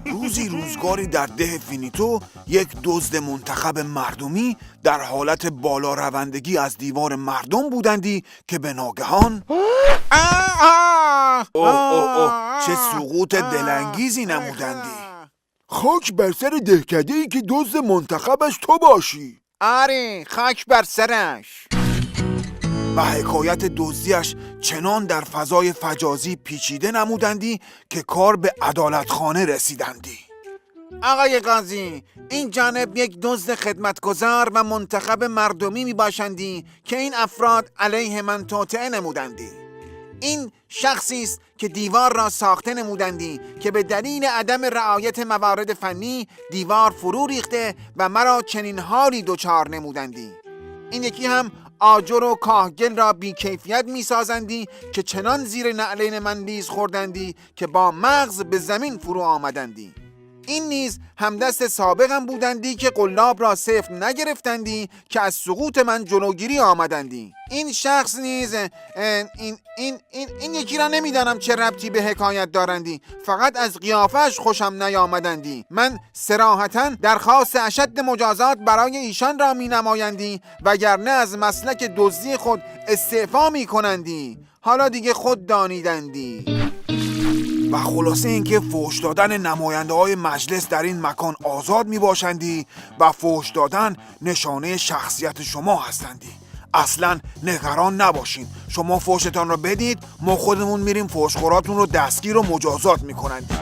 روزی روزگاری در ده فینیتو یک دزد منتخب مردمی در حالت بالا روندگی از دیوار مردم بودندی که به ناگهان چه سقوط دلانگیزی نمودندی. خاک بر سر دهکده‌ای که دزد منتخبش تو باشی. آره، خاک بر سرش. و حکایت دزدیش چنان در فضای فجازی پیچیده نمودندی که کار به عدالتخانه رسیدندی. آقای قاضی، این جانب یک دزد خدمتگزار و منتخب مردمی می باشندی که این افراد علیه من توطئه نمودندی. این شخصی است که دیوار را ساخته نمودندی که به دلیل عدم رعایت موارد فنی دیوار فرو ریخته و مرا چنین حالی دچار نمودندی. این یکی هم آجر و کاهگل را بی کیفیت می سازندی که چنان زیر نعلین من لیز خوردندی که با مغز به زمین فرو آمدندی. این نیز همدست سابقم بودندی که قلاب را صفر نگرفتندی که از سقوط من جلوگیری آمدندی. این شخص نیز این یکی را نمیدانم چه ربطی به حکایت دارندی، فقط از قیافش خوشم نیامدندی. من صراحتاً درخواست اشد مجازات برای ایشان را می نمایندی وگرنه از مسلک دزدی خود استعفا می کنندی. حالا دیگه خود دانیدندی. و خلاصه اینکه فحش دادن نماینده های مجلس در این مکان آزاد می باشندی و فحش دادن نشانه شخصیت شما هستندی. اصلا نگران نباشین، شما فحشتان رو بدید، ما خودمون میریم فحشخوراتون رو دستگیر و مجازات می کنندی.